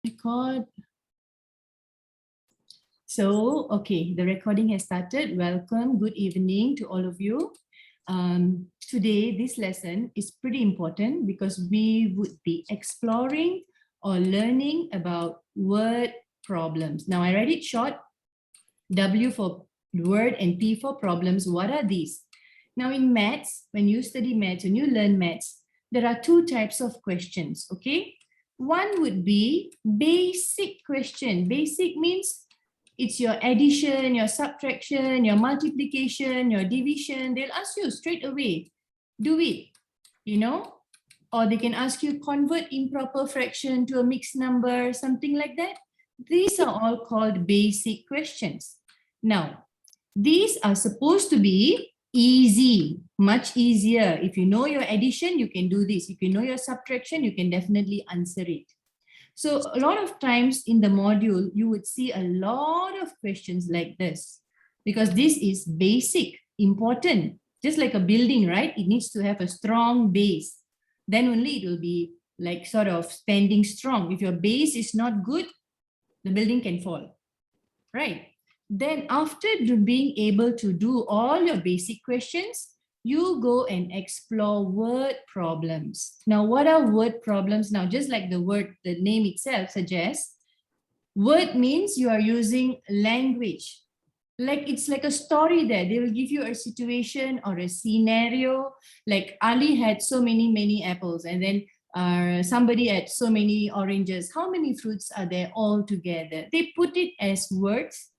Record. So, okay, the recording has started. Welcome, good evening to all of you. Today, this lesson is pretty important because we would be exploring or learning about word problems. Now, I read it short, W for word and P for problems. What are these? Now, in maths, when you study maths, when you learn maths, there are two types of questions, okay? One would be basic question. Basic means it's your addition, your subtraction, your multiplication, your division. They'll ask you straight away, do it, you know? Or they can ask you convert improper fraction to a mixed number, something like that. These are all called basic questions. Now, these are supposed to be easy, much easier. If you know your addition, you can do this. If you know your subtraction, you can definitely answer it. So a lot of times in the module, you would see a lot of questions like this because this is basic, important, just like a building, right? It needs to have a strong base. Then only it will be like sort of standing strong. If your base is not good, the building can fall, right? Then after being able to do all your basic questions, you go and explore word problems. Now, what are word problems? Now, just like the word, the name itself suggests, word means you are using language. Like it's like a story there. They will give you a situation or a scenario. Like Ali had so many apples, and then somebody had so many oranges. How many fruits are there all together? They put it as words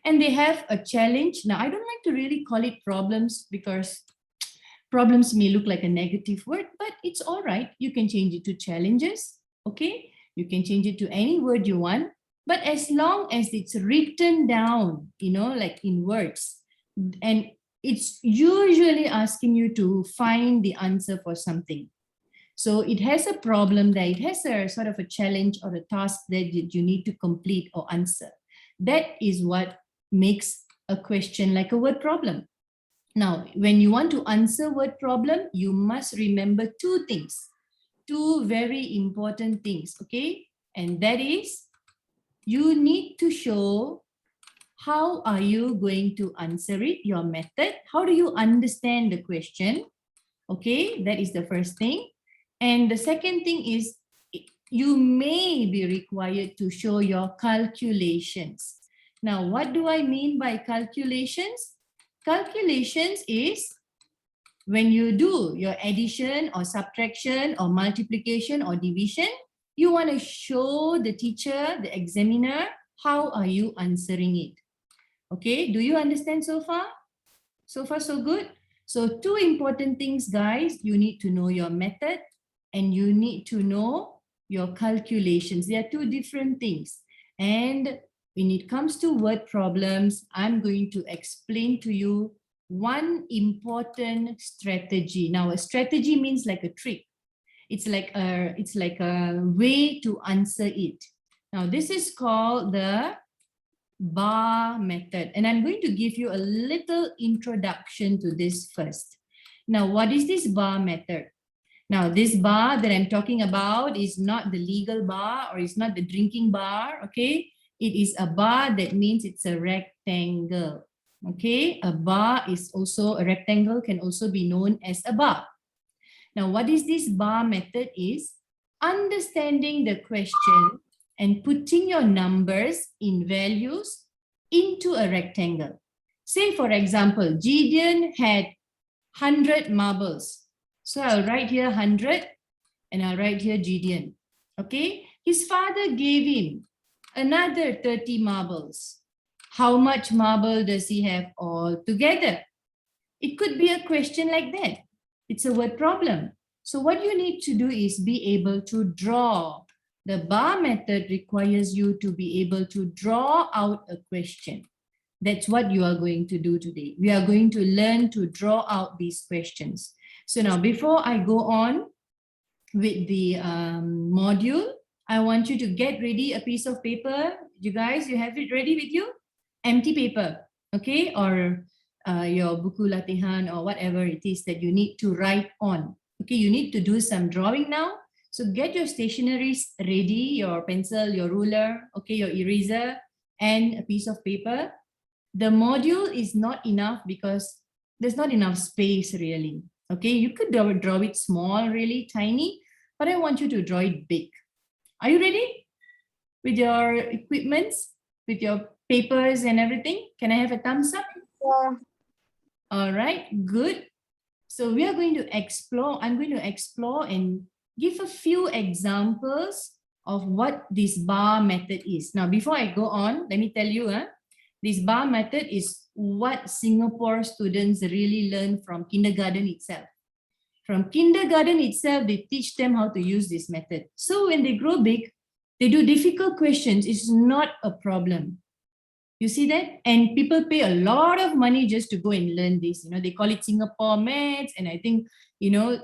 and they have a challenge. Now, I don't like to really call it problems because problems may look like a negative word, but it's all right. You can change it to challenges, okay? You can change it to any word you want, but as long as it's written down, you know, like in words, and it's usually asking you to find the answer for something. So it has a problem there. It has a sort of a challenge or a task that you need to complete or answer. That is what makes a question like a word problem. Now, when you want to answer word problem, you must remember two things, two very important things, okay? And that is, you need to show how are you going to answer it, your method. How do you understand the question? Okay, that is the first thing. And the second thing is, you may be required to show your calculations. Now, what do I mean by calculations? Calculations is when you do your addition or subtraction or multiplication or division, you want to show the teacher, the examiner, how are you answering it? Okay, do you understand so far? So far, so good? So two important things, guys. You need to know your method and you need to know your calculations. They are two different things. And when it comes to word problems, I'm going to explain to you one important strategy. Now, a strategy means like a trick. It's like a way to answer it. Now, this is called the bar method. And I'm going to give you a little introduction to this first. Now, what is this bar method? Now, this bar that I'm talking about is not the legal bar or it's not the drinking bar, okay? It is a bar that means it's a rectangle, okay? A bar is also, a rectangle can also be known as a bar. Now, what is this bar method is understanding the question and putting your numbers in values into a rectangle. Say, for example, Gideon had 100 marbles. So I'll write here 100 and I'll write here Gideon. Okay, his father gave him another 30 marbles. How much marble does he have all together? It could be a question like that. It's a word problem. So what you need to do is be able to draw. The bar method requires you to be able to draw out a question. That's what you are going to do today. We are going to learn to draw out these questions. So now, before I go on with the module, I want you to get ready a piece of paper. You guys, you have it ready with you? Empty paper, okay? Or your buku latihan or whatever it is that you need to write on. Okay, you need to do some drawing now. So get your stationeries ready, your pencil, your ruler, okay, your eraser, and a piece of paper. The module is not enough because there's not enough space really. Okay, you could draw it small, really tiny, but I want you to draw it big. Are you ready with your equipments, with your papers and everything? Can I have a thumbs up? Yeah. All right, good. So we are going to explore, I'm going to explore and give a few examples of what this bar method is. Now, before I go on, let me tell you, this bar method is what Singapore students really learn from kindergarten itself. From kindergarten itself, they teach them how to use this method. So when they grow big, they do difficult questions. It's not a problem. You see that? And people pay a lot of money just to go and learn this. You know, they call it Singapore Maths. And I think, you know,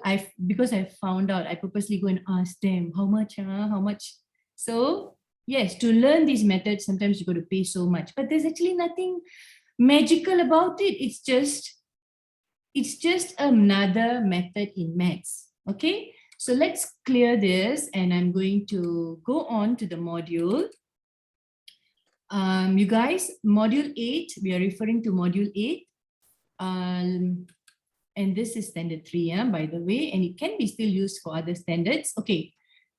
because I found out, I purposely go and ask them, how much, how much? So yes, to learn these methods, sometimes you got to pay so much, but there's actually nothing magical about it. It's just another method in maths. Okay, so let's clear this, and I'm going to go on to the module. You guys, module 8, we are referring to module 8. And this is standard 3, by the way, and it can be still used for other standards. Okay,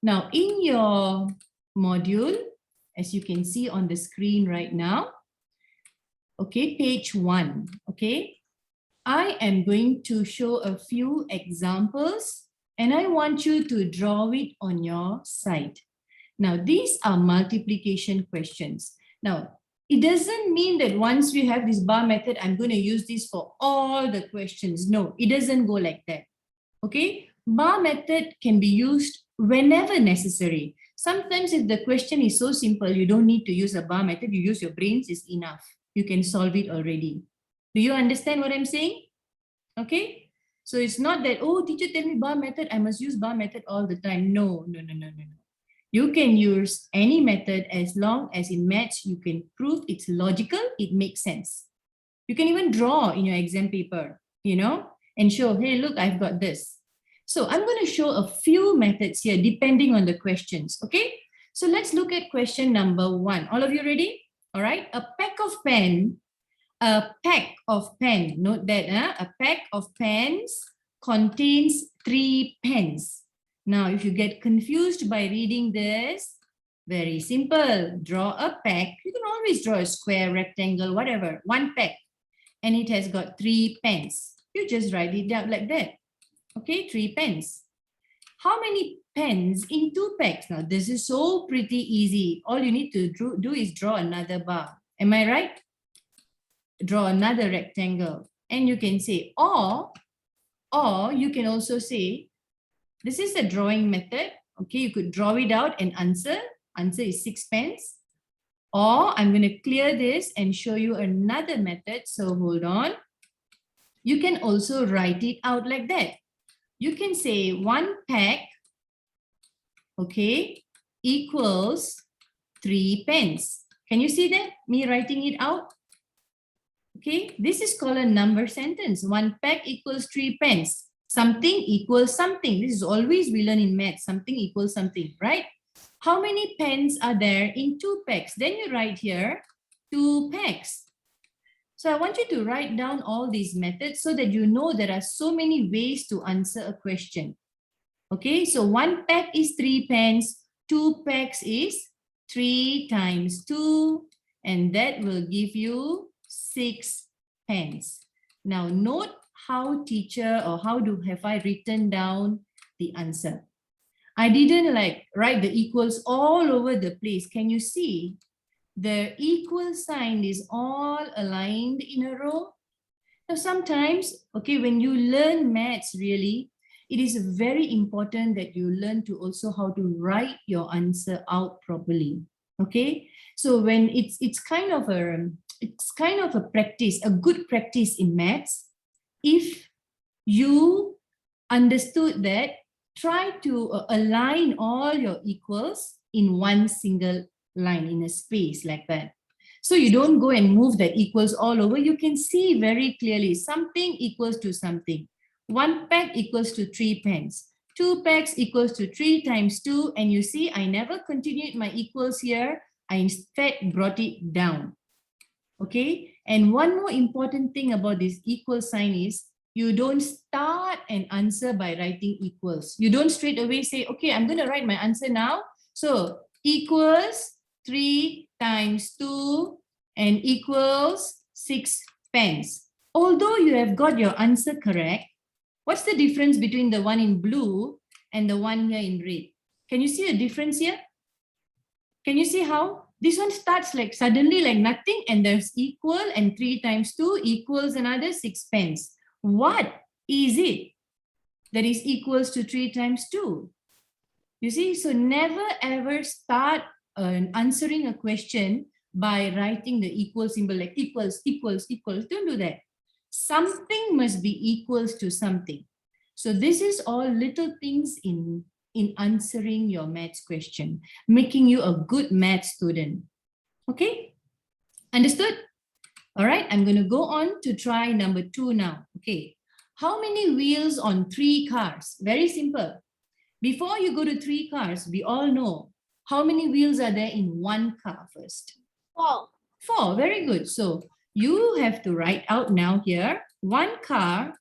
now in your module, as you can see on the screen right now, okay, page 1, okay, I am going to show a few examples and I want you to draw it on your side. Now, these are multiplication questions. Now, it doesn't mean that once we have this bar method, I'm going to use this for all the questions. No, it doesn't go like that. Okay, bar method can be used whenever necessary. Sometimes if the question is so simple, you don't need to use a bar method, you use your brains is enough. You can solve it already. Do you understand what I'm saying? Okay, so it's not that, oh, teacher tell me bar method, I must use bar method all the time. No. You can use any method as long as in maths you can prove it's logical, it makes sense. You can even draw in your exam paper, you know, and show, hey, look, I've got this. So I'm going to show a few methods here depending on the questions, okay? So let's look at question number 1. All of you ready? All right, a pack of pen, note that, a pack of pens contains 3 pens. Now, if you get confused by reading this, very simple. Draw a pack. You can always draw a square, rectangle, whatever. 1 pack. And it has got 3 pens. You just write it down like that. Okay, 3 pens. How many pens in 2 packs? Now, this is so pretty easy. All you need to do is draw another bar. Am I right? Draw another rectangle. And you can say, or you can also say, this is a drawing method. Okay, you could draw it out and answer. Answer is 6 pens. Or I'm going to clear this and show you another method. So hold on. You can also write it out like that. You can say 1 pack, okay, equals 3 pens. Can you see that? Me writing it out? Okay, this is called a number sentence. 1 pack equals 3 pens. Something equals something. This is always we learn in math. Something equals something, right? How many pens are there in 2 packs? Then you write here 2 packs. So I want you to write down all these methods so that you know there are so many ways to answer a question. Okay, so 1 pack is 3 pens. 2 packs is 3 times 2. And that will give you 6 pens. Now note how teacher or how have I written down the answer. I didn't like write the equals all over the place. Can you see? The equal sign is all aligned in a row. Now sometimes, okay, when you learn maths really, it is very important that you learn to also how to write your answer out properly. Okay, so when it's kind of a practice, a good practice in maths. If you understood that, try to align all your equals in one single line in a space like that. So you don't go and move the equals all over. You can see very clearly something equals to something. 1 pack equals to 3 pens. 2 packs equals to 3 times 2. And you see, I never continued my equals here. I instead brought it down. Okay. And one more important thing about this equal sign is you don't start an answer by writing equals. You don't straight away say, okay, I'm going to write my answer now. So equals 3 times 2 and equals 6 pence. Although you have got your answer correct, what's the difference between the one in blue and the one here in red? Can you see a difference here? Can you see how? This one starts like suddenly like nothing and there's equal and 3 times 2 equals another 6 pence. What is it that is equals to 3 times 2? You see, so never ever start answering a question by writing the equal symbol like equals, equals, equals. Don't do that. Something must be equals to something. So this is all little things in answering your maths question, making you a good math student. Okay, understood? All right, I'm going to go on to try number 2 now. Okay, how many wheels on 3 cars? Very simple. Before you go to 3 cars, we all know how many wheels are there in 1 car first? 4. 4, very good. So you have to write out now here, 1 car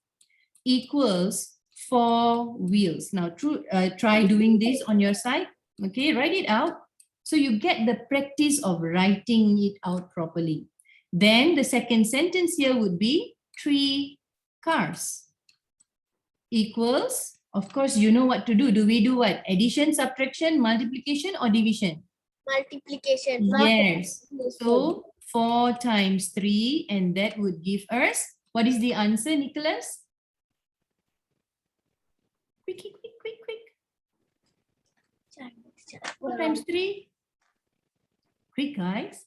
equals 4 wheels. Now try doing this on your side. Okay, write it out. So you get the practice of writing it out properly. Then the second sentence here would be 3 cars equals, of course, you know what to do. Do we do what? Addition, subtraction, multiplication or division? Multiplication. Yes. So 4 times 3 and that would give us, what is the answer, Nicholas? Quick, quick, quick, quick, quick. 4 times 3? Quick, guys.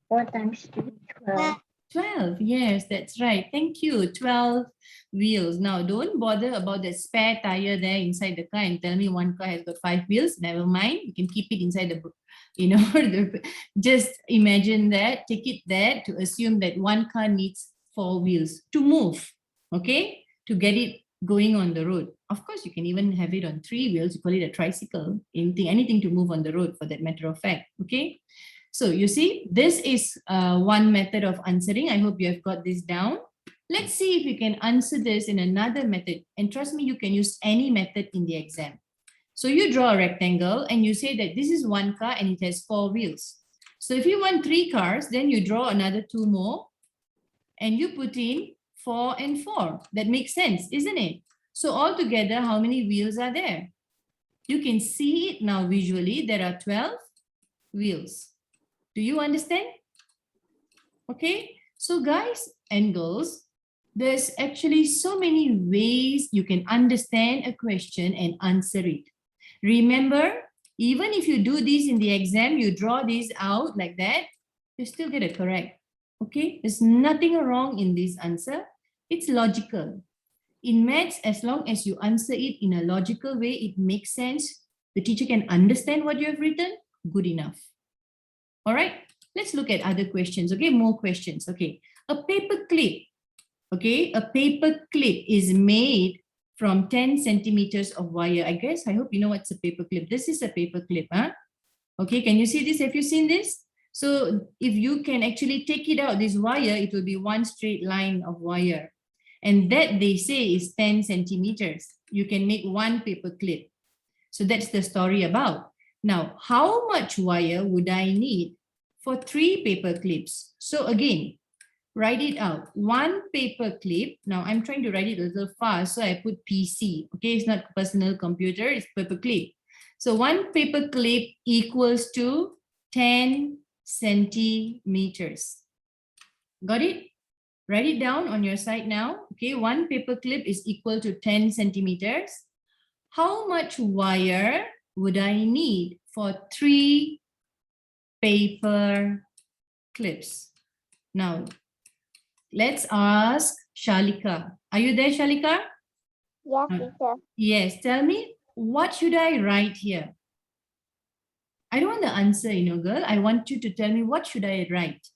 4 times 3, 12. 12, yes, that's right. Thank you. 12 wheels. Now, don't bother about the spare tire there inside the car and tell me 1 car has got 5 wheels. Never mind. You can keep it inside the book. You know, just imagine that. Take it there to assume that 1 car needs 4 wheels to move. Okay, to get it going on the road. Of course, you can even have it on 3 wheels. You call it a tricycle. Anything to move on the road, for that matter of fact. Okay. So you see, this is one method of answering. I hope you have got this down. Let's see if you can answer this in another method. And trust me, you can use any method in the exam. So you draw a rectangle and you say that this is 1 car and it has 4 wheels. So if you want 3 cars, then you draw another 2 more and you put in 4 and 4. That makes sense, isn't it? So altogether, how many wheels are there? You can see it now visually. There are 12 wheels. Do you understand? Okay, so guys and girls, there's actually so many ways you can understand a question and answer it. Remember, even if you do this in the exam, you draw this out like that, you still get it correct. Okay, there's nothing wrong in this answer. It's logical. In maths, as long as you answer it in a logical way, it makes sense. The teacher can understand what you have written, good enough. All right, let's look at other questions. Okay, more questions. Okay, a paper clip. Okay, a paper clip is made from 10 centimeters of wire. I hope you know what's a paper clip. This is a paper clip. Huh? Okay, can you see this? Have you seen this? So if you can actually take it out, this wire, it will be one straight line of wire. And that they say is 10 centimeters. You can make one paper clip. So that's the story about. Now, how much wire would I need for 3 paper clips? So again, write it out. 1 paper clip. Now I'm trying to write it a little fast, so I put PC. Okay, it's not personal computer, it's paper clip. So 1 paper clip equals to 10 centimeters. Got it? Write it down on your side now. Okay, 1 paper clip is equal to 10 centimeters. How much wire would I need for 3 paper clips? Now, let's ask Shalika. Are you there, Shalika? Yes, teacher. Yes, tell me, what should I write here? I don't want the answer, you know, girl. I want you to tell me what should I write?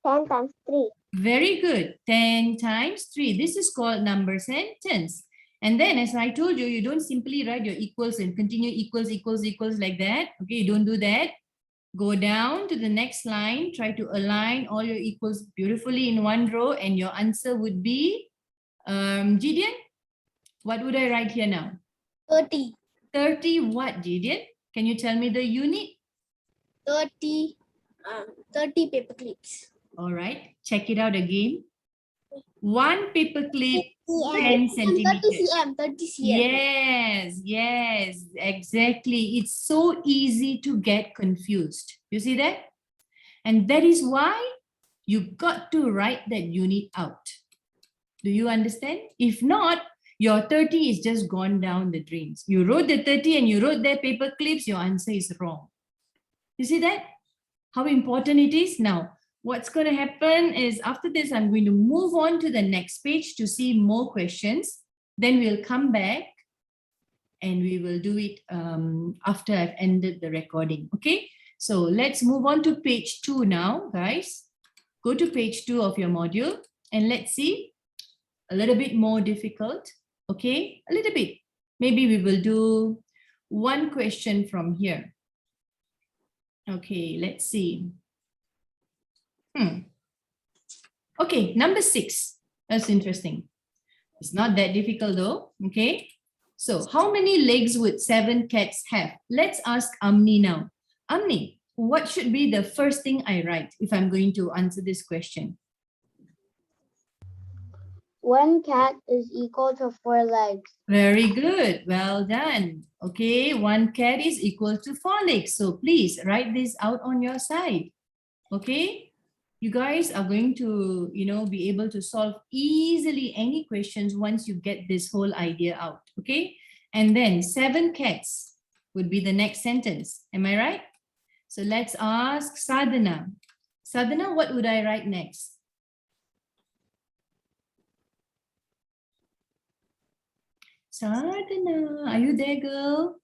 10 times 3. Very good. 10 times 3. This is called number sentence. And then, as I told you, you don't simply write your equals and continue equals, equals, equals like that. Okay, you don't do that. Go down to the next line, try to align all your equals beautifully in one row, and your answer would be, Gideon, what would I write here now? 30. 30 what, Gideon? Can you tell me the unit? 30 paper clips. All right, check it out again. One paper clip, 10 30 centimeters. cm. 30 cm. Yes, yes, exactly. It's so easy to get confused. You see that? And that is why you got to write that unit out. Do you understand? If not, your 30 is just gone down the drains. You wrote the 30 and you wrote their paper clips, your answer is wrong. You see that? How important it is? Now, what's going to happen is after this, I'm going to move on to the next page to see more questions. Then we'll come back and we will do it after I've ended the recording. Okay, so let's move on to page 2 now, guys. Go to page 2 of your module and let's see a little bit more difficult. Okay, a little bit. Maybe we will do one question from here. Okay, let's see. Okay, number 6. That's interesting. It's not that difficult though. Okay, so how many legs would 7 cats have? Let's ask Amni now. Amni, what should be the first thing I write if I'm going to answer this question? 1 cat is equal to 4 legs. Very good. Well done. Okay, 1 cat is equal to 4 legs. So please write this out on your side. Okay, you guys are going to, be able to solve easily any questions once you get this whole idea out. Okay, and then 7 cats would be the next sentence. Am I right? So let's ask Sadhana. Sadhana, what would I write next? Sadhana, are you there, girl?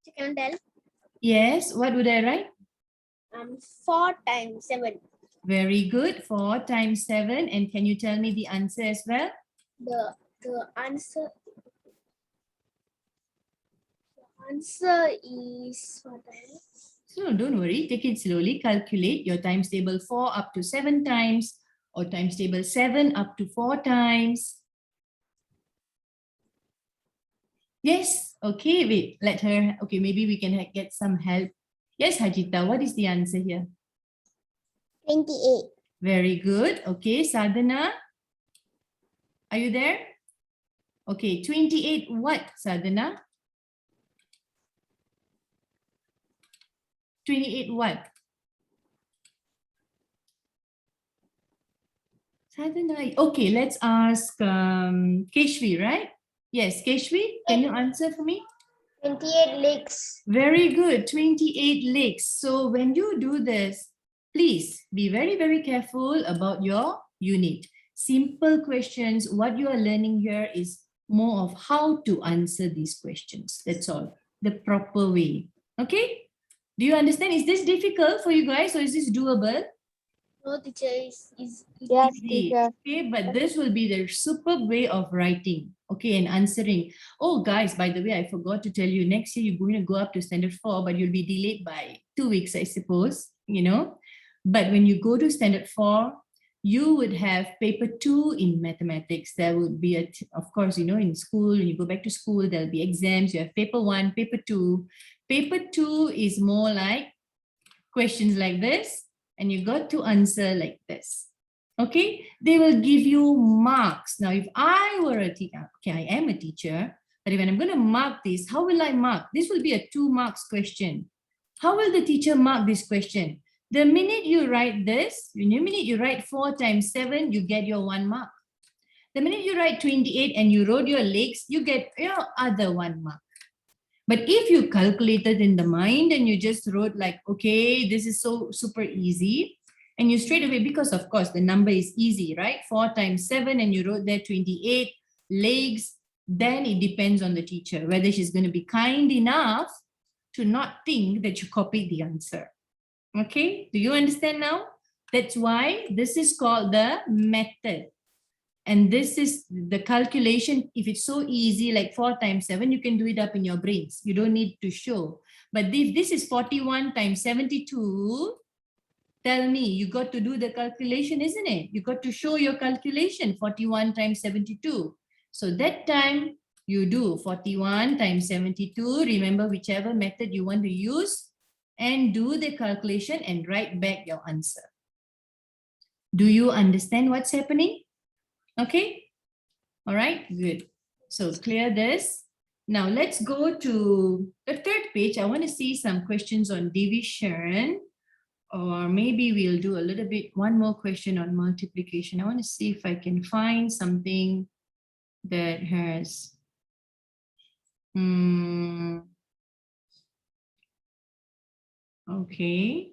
You can tell. Yes, what would I write? 4 times 7. Very good, 4 times 7. And can you tell me the answer as well? The answer is what? So don't worry, take it slowly. Calculate your times table 4 up to 7 times or times table 7 up to 4 times. Yes, okay, wait, let her, okay, maybe we can get some help. Yes, Hajita, what is the answer here? 28. Very good. Okay, Sadhana, are you there? Okay, 28 what, Sadhana? 28 what? Sadhana, okay, let's ask Keshvi, right? Yes, Keshvi, can you answer for me? 28 legs. Very good, 28 legs. So when you do this, please be very, very careful about your unit. Simple questions, what you are learning here is more of how to answer these questions. That's all, the proper way. Okay? Do you understand? Is this difficult for you guys or is this doable? No, teacher, is Yes, teacher. Okay, but this will be the superb way of writing, okay, and answering. Oh, guys, by the way, I forgot to tell you, next year you're going to go up to standard 4, but you'll be delayed by 2 weeks, I suppose, But when you go to standard 4, you would have paper 2 in mathematics. There would be, of course, in school, when you go back to school, there'll be exams. You have paper 1, paper 2. Paper 2 is more like questions like this. And you got to answer like this. Okay, they will give you marks. Now, if I were a teacher, okay, I am a teacher, but when I'm going to mark this, how will I mark? This will be a 2 marks question. How will the teacher mark this question? The minute you write this, the minute you write 4 times 7, you get your 1 mark. The minute you write 28 and you wrote your legs, you get your other 1 mark. But if you calculated in the mind and you just wrote like, okay, this is so super easy, and you straight away, because of course the number is easy, right? 4 times 7 and you wrote there 28 legs, then it depends on the teacher, whether she's going to be kind enough to not think that you copied the answer. Okay, do you understand now? That's why this is called the method. And this is the calculation. If it's so easy, like 4 times 7, you can do it up in your brains. You don't need to show. But if this is 41 times 72, tell me, you got to do the calculation, isn't it? You got to show your calculation, 41 times 72. So that time you do 41 times 72. Remember whichever method you want to use and do the calculation and write back your answer. Do you understand what's happening? Okay. All right, good. So clear this. Now let's go to the third page. I want to see some questions on division. Or maybe we'll do a little bit, one more question on multiplication. I want to see if I can find something that has, okay.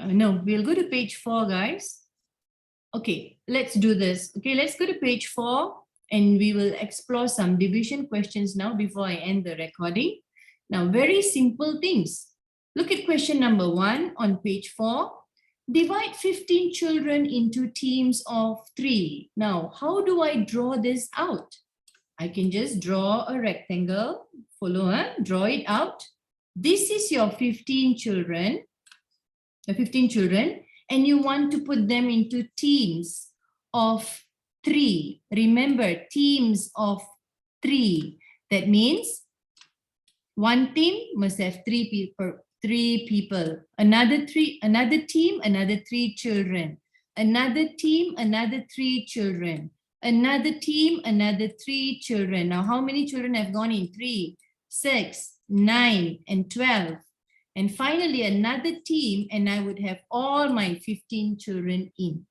No, we'll go to page 4, guys. Okay, let's do this. Okay, let's go to page 4 and we will explore some division questions now before I end the recording. Now, very simple things. Look at question number 1 on page 4. Divide 15 children into teams of 3. Now, how do I draw this out? I can just draw a rectangle. Follow, draw it out. This is your 15 children. The 15 children. And you want to put them into teams of 3. Remember, teams of 3. That means one team must have 3 people. Another team, another 3 children. Another team, another 3 children. Another team, another 3 children. Now, how many children have gone in? 3, 6, 9, and 12. And finally, another team, and I would have all my 15 children in.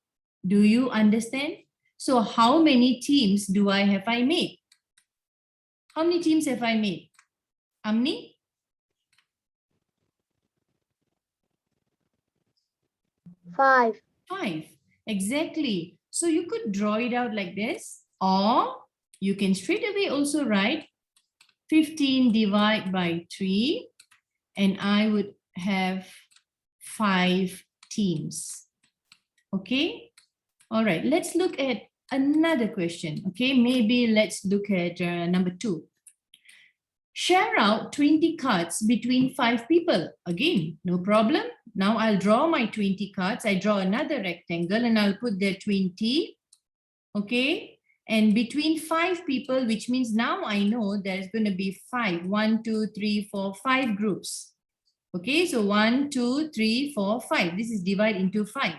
Do you understand? So how many teams have I made? How many teams have I made? How many? 5. 5. Exactly. So you could draw it out like this, or you can straight away also write 15 divided by 3. And I would have 5 teams. Okay. All right. Let's look at another question. Okay. Maybe let's look at number 2. Share out 20 cards between 5 people. Again, no problem. Now I'll draw my 20 cards. I draw another rectangle and I'll put there 20. Okay. And between 5 people, which means now I know there's going to be 5. 1, 2, 3, 4, 5 groups. Okay, so 1, 2, 3, 4, 5. This is divided into 5.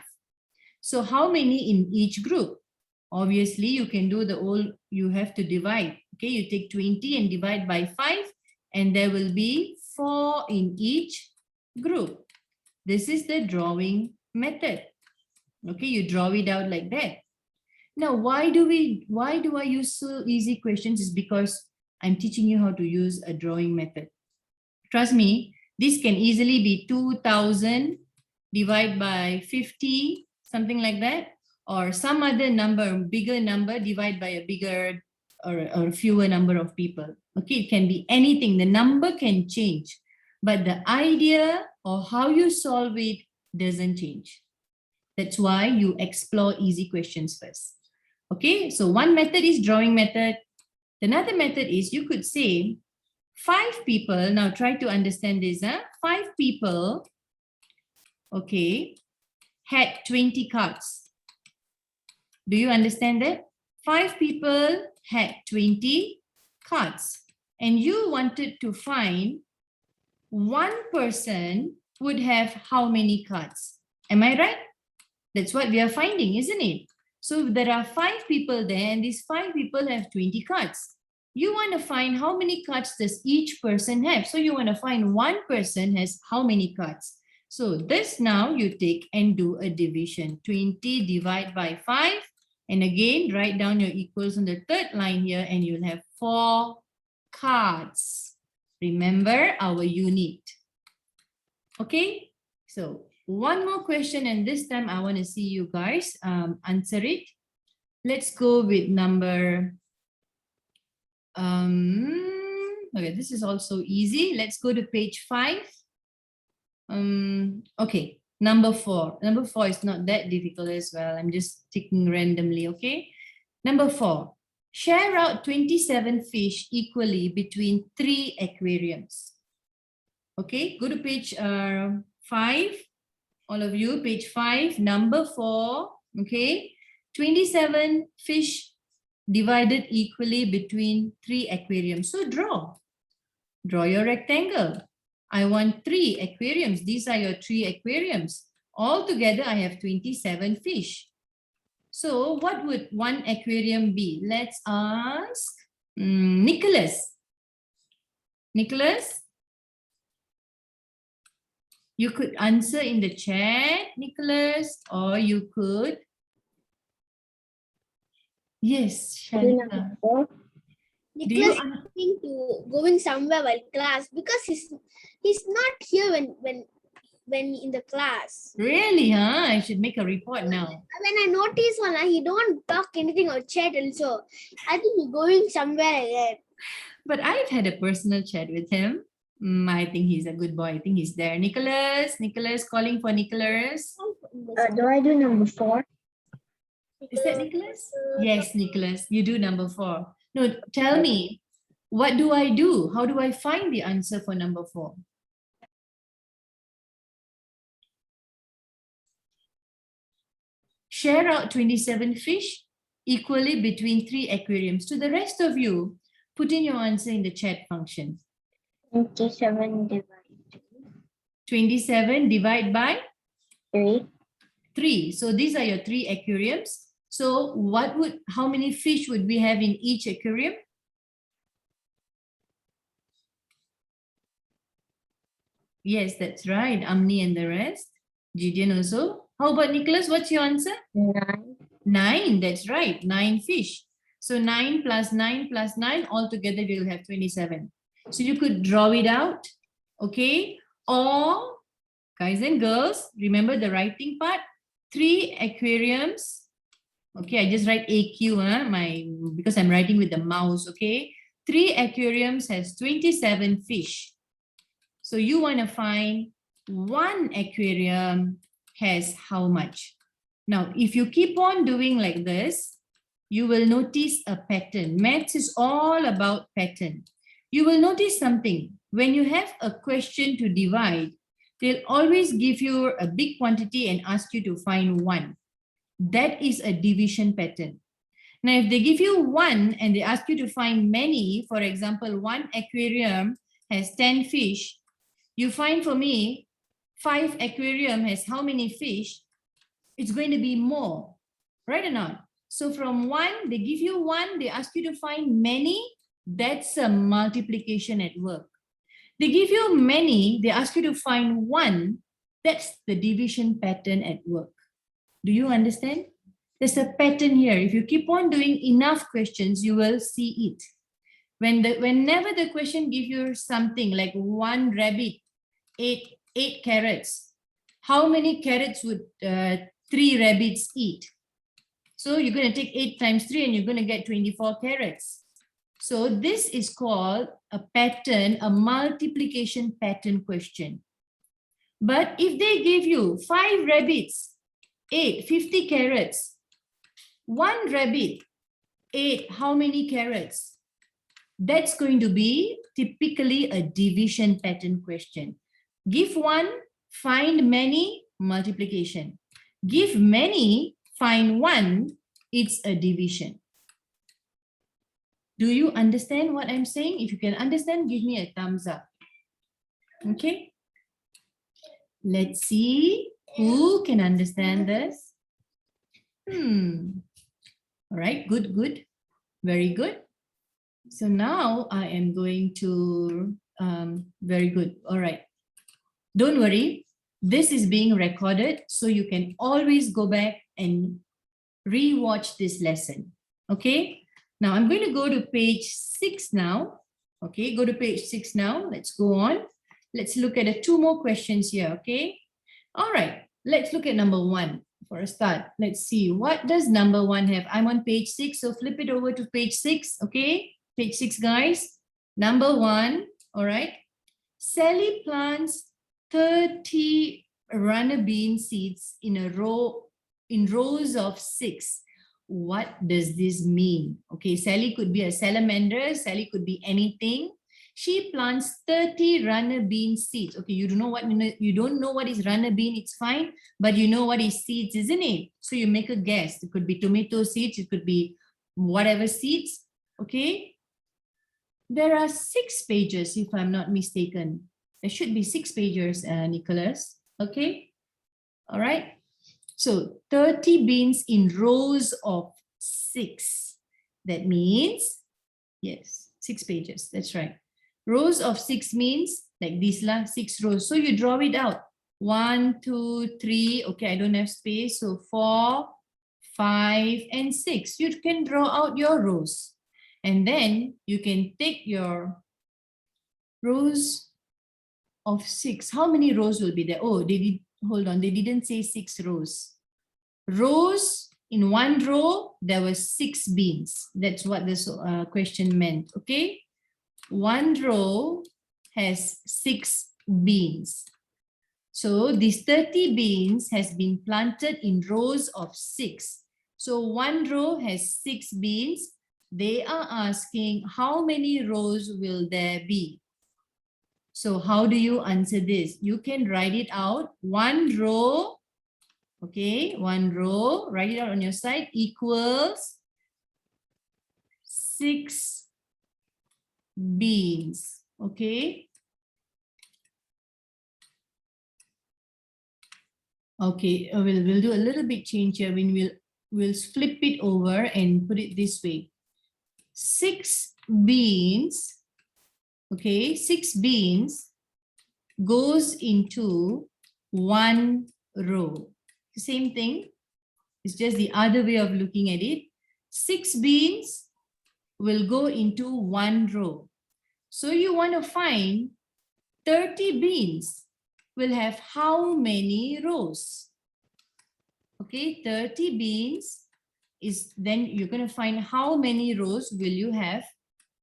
So how many in each group? Obviously, you can do the whole, you have to divide. Okay, you take 20 and divide by 5, and there will be 4 in each group. This is the drawing method. Okay, you draw it out like that. Now, why do I use so easy questions? Is because I'm teaching you how to use a drawing method. Trust me, this can easily be 2000 divided by 50, something like that, or some other number, bigger number divided by a bigger or fewer number of people. Okay, it can be anything. The number can change, but the idea or how you solve it doesn't change. That's why you explore easy questions first. Okay, so one method is drawing method. Another method is you could say 5 people. Now try to understand this. 5 people, okay, had 20 cards. Do you understand that? 5 people had 20 cards. And you wanted to find one person would have how many cards? Am I right? That's what we are finding, isn't it? So there are 5 people there and these 5 people have 20 cards. You want to find how many cards does each person have. So you want to find one person has how many cards. So this now you take and do a division. 20 divided by 5. And again, write down your equals on the third line here and you'll have 4 cards. Remember our unit. Okay, so one more question, and this time I want to see you guys answer it. Let's go with number, okay, this is also easy. Let's go to page 5. Okay, Number 4. Number 4 is not that difficult as well. I'm just ticking randomly, okay? Number 4. Share out 27 fish equally between 3 aquariums. Okay, go to page 5. All of you, page 5, number 4. Okay, 27 fish divided equally between 3 aquariums. So draw your rectangle. I want 3 aquariums. These are your 3 aquariums. Altogether, I have 27 fish. So what would one aquarium be? Let's ask Nicholas. Nicholas, you could answer in the chat, Nicholas, or you could. Yes, Shalika. Nicholas is going somewhere while class because he's not here when in the class. Really, huh? I should make a report now. When I notice he don't talk anything or chat also. I think he's going somewhere again. But I've had a personal chat with him. I think he's a good boy. I think he's there. Nicholas, calling for Nicholas. Do I do number 4? Is that Nicholas? Yes, Nicholas, you do number 4. No, tell me, what do I do? How do I find the answer for number 4? Share out 27 fish equally between 3 aquariums. To the rest of you, put in your answer in the chat function. 27 divided 27 divide by 3. 3. So these are your 3 aquariums. So how many fish would we have in each aquarium? Yes, that's right. Amni and the rest. Gideon also. How about Nicholas? What's your answer? 9. 9. That's right. 9 fish. So 9 plus 9 plus 9, altogether we will have 27. So you could draw it out. Okay. Or, guys and girls, remember the writing part. 3 aquariums. Okay, I just write AQ, because I'm writing with the mouse, okay? 3 aquariums has 27 fish. So you want to find 1 aquarium has how much? Now, if you keep on doing like this, you will notice a pattern. Maths is all about pattern. You will notice something. When you have a question to divide, they'll always give you a big quantity and ask you to find 1. That is a division pattern. Now, if they give you 1 and they ask you to find many, for example, 1 aquarium has 10 fish, you find for me 5 aquarium has how many fish? It's going to be more, right or not? So from 1, they give you 1, they ask you to find many, that's a multiplication at work. They give you many, they ask you to find 1, that's the division pattern at work. Do you understand? There's a pattern here. If you keep on doing enough questions, you will see it. Whenever the question gives you something like 1 rabbit, 8 carrots, how many carrots would 3 rabbits eat? So you're going to take 8 times 3 and you're going to get 24 carrots. So this is called a pattern, a multiplication pattern question. But if they give you 5 rabbits, 8, 50 carrots, 1 rabbit, 8, how many carrots? That's going to be typically a division pattern question. Give 1, find many, multiplication. Give many, find 1, it's a division. Do you understand what I'm saying? If you can understand, give me a thumbs up. Okay. Let's see who can understand this. All right, good. Very good. So now I am going to, very good. All right. Don't worry. This is being recorded, so you can always go back and re-watch this lesson. Okay. Now I'm going to go to page 6 now. Okay, go to page 6 now. Let's go on. Let's look at 2 more questions here. Okay. All right. Let's look at number 1 for a start. Let's see. What does number 1 have? I'm on page 6. So flip it over to page 6. Okay. Page 6, guys. Number 1. All right. Sally plants 30 runner bean seeds in a row, in rows of 6. What does this mean? Okay, Sally could be a salamander, Sally could be anything. She plants 30 runner bean seeds. Okay, you don't know what is runner bean, it's fine, but you know what is seeds, isn't it? So you make a guess. It could be tomato seeds, it could be whatever seeds. Okay, there are 6 pages if I'm not mistaken. There should be 6 pages, Nicholas. Okay, all right. So 30 beans in rows of 6. That means, yes, 6 pages. That's right. Rows of 6 means like this lah, 6 rows. So you draw it out. 1, 2, 3. Okay, I don't have space. So 4, 5, and 6. You can draw out your rows. And then you can take your rows of 6. How many rows will be there? Oh, they did. Hold on. They didn't say 6 rows. Rows, in one row, there were 6 beans. That's what this question meant. Okay. One row has 6 beans. So these 30 beans has been planted in rows of 6. So one row has 6 beans. They are asking how many rows will there be? So how do you answer this? You can write it out. One row, okay, one row, write it out on your side, equals 6 beans, okay? Okay, we'll do a little bit change here. We'll flip it over and put it this way. 6 beans, okay, 6 beans goes into one row. Same thing, it's just the other way of looking at it. 6 beans will go into one row. So you want to find 30 beans will have how many rows? Okay, 30 beans is, then you're going to find how many rows will you have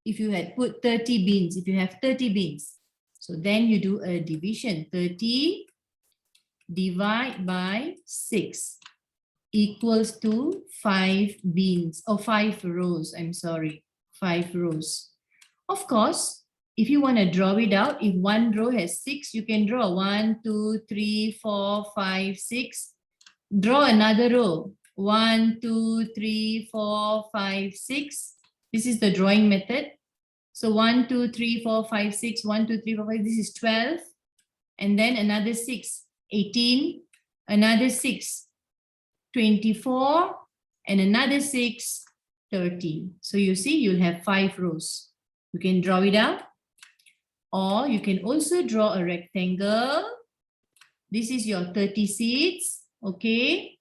if you had put 30 beans, if you have 30 beans. So then you do a division. 30 divide by 6 equals to 5 beans, or 5 rows, I'm sorry, 5 rows. Of course, if you want to draw it out, if one row has 6, you can draw 1, 2, 3, 4, 5, 6. Draw another row. 1, 2, 3, 4, 5, 6. This is the drawing method. So 1, 2, 3, 4, 5, 6. 1, 2, 3, 4, 5. This is 12. And then another 6, 18. Another 6, 24. And another 6, 30. So you see, you'll have 5 rows. You can draw it out. Or you can also draw a rectangle. This is your 30 seeds, okay?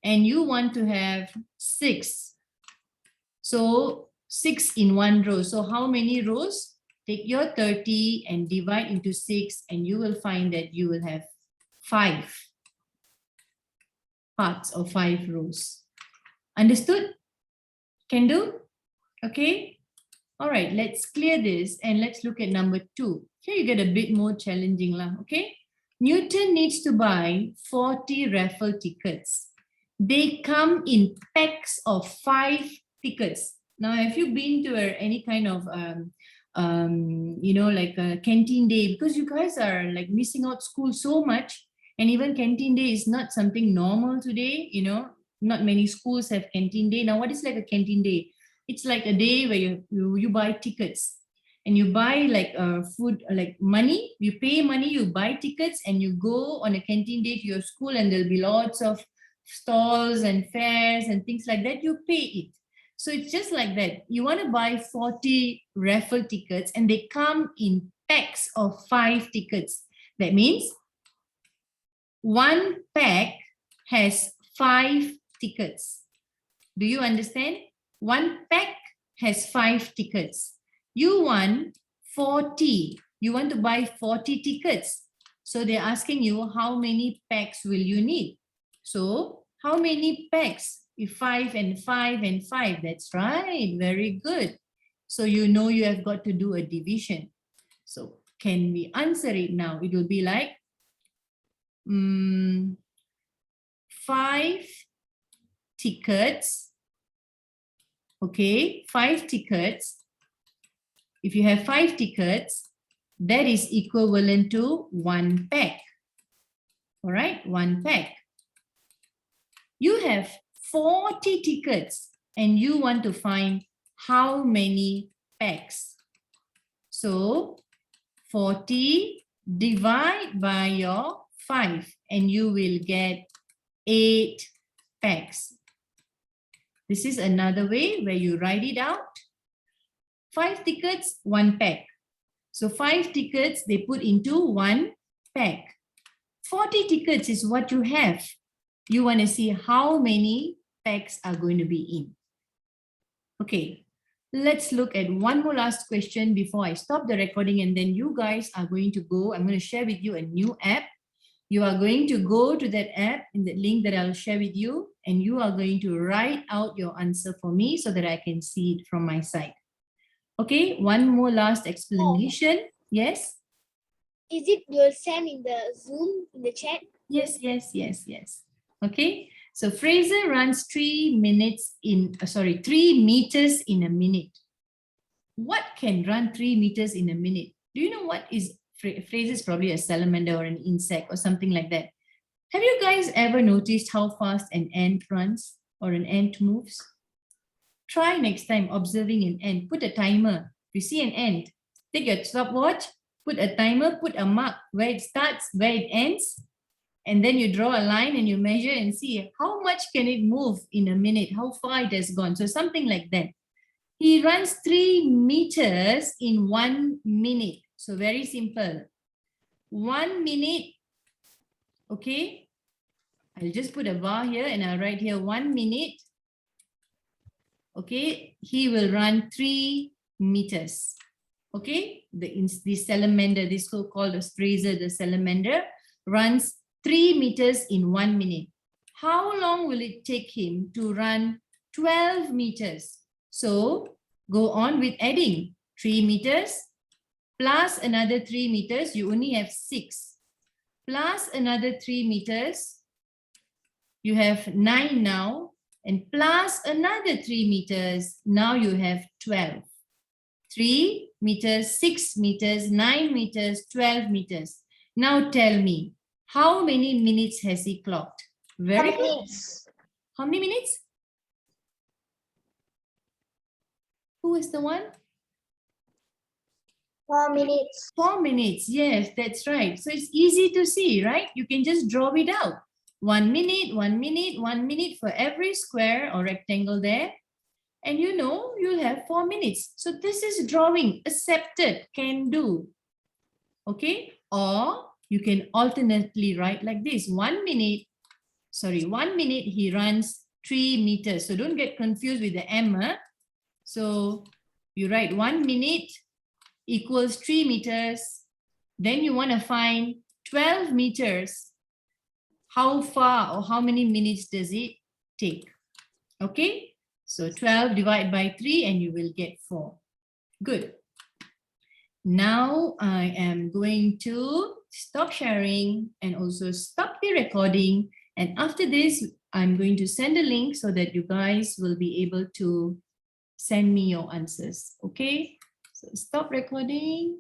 And you want to have 6. So 6 in one row. So how many rows? Take your 30 and divide into 6, and you will find that you will have 5 parts or 5 rows. Understood? Can do? Okay. All right, let's clear this and let's look at number 2. Here you get a bit more challenging lah, okay? Newton needs to buy 40 raffle tickets. They come in packs of 5 tickets. Now, have you been to any kind of, you know, like a canteen day? Because you guys are like missing out school so much, and even canteen day is not something normal today, you know? Not many schools have canteen day. Now, what is like a canteen day? It's like a day where you buy tickets and you buy like food, like money, you pay money, you buy tickets, and you go on a canteen day to your school, and there'll be lots of stalls and fairs and things like that. You pay it. So it's just like that. You want to buy 40 raffle tickets and they come in packs of 5 tickets. That means one pack has 5 tickets. Do you understand? One pack has 5 tickets. You want 40. You want to buy 40 tickets. So they're asking you how many packs will you need? So how many packs? If 5 and 5 and 5, that's right. Very good. So you know you have got to do a division. So can we answer it now? It will be like 5 tickets. Okay, 5 tickets. If you have 5 tickets, that is equivalent to 1 pack. All right, 1 pack. You have 40 tickets and you want to find how many packs. So 40 divide by your 5 and you will get 8 packs. This is another way where you write it out. 5 tickets, 1 pack. So 5 tickets, they put into 1 pack. 40 tickets is what you have. You want to see how many packs are going to be in. Okay, let's look at one more last question before I stop the recording, and then you guys are going to go. I'm going to share with you a new app. You are going to go to that app in the link that I'll share with you, and you are going to write out your answer for me so that I can see it from my side. Okay, one more last explanation. Yes? Is it you'll send in the Zoom, in the chat? Yes. Okay, so Fraser runs 3 meters in a minute. What can run 3 meters in a minute? Do you know what is Fraser? Is probably a salamander or an insect or something like that. Have you guys ever noticed how fast an ant runs or an ant moves? Try next time observing an ant. Put a timer. If you see an ant, take your stopwatch, put a timer, put a mark where it starts, where it ends, and then you draw a line and you measure and see how much can it move in a minute, how far it has gone. So something like that. He runs 3 meters in 1 minute. So very simple. 1 minute. Okay. I'll just put a bar here and I'll write here 1 minute. Okay. He will run 3 meters. Okay. The salamander, this so-called Fraser, the salamander, runs 3 meters in 1 minute. How long will it take him to run 12 meters? So go on with adding 3 meters plus another 3 meters. You only have 6 plus another 3 meters. You have 9 now, and plus another 3 meters. Now you have 12. 3 meters, 6 meters, 9 meters, 12 meters. Now tell me, how many minutes has he clocked? Very good. How many minutes? Who is the one? 4 minutes. 4 minutes. Yes, that's right. So it's easy to see, right? You can just draw it out. 1 minute, 1 minute, 1 minute for every square or rectangle there. And you know, you'll have 4 minutes. So this is drawing, accepted, can do. Okay. Or you can alternately write like this. 1 minute he runs 3 meters. So don't get confused with the M. So you write 1 minute equals 3 meters. Then you want to find 12 meters. How far or how many minutes does it take? Okay. So 12 divided by 3 and you will get 4. Good. Now I am going to stop sharing and also stop the recording. And after this, I'm going to send a link so that you guys will be able to send me your answers. Okay, so stop recording.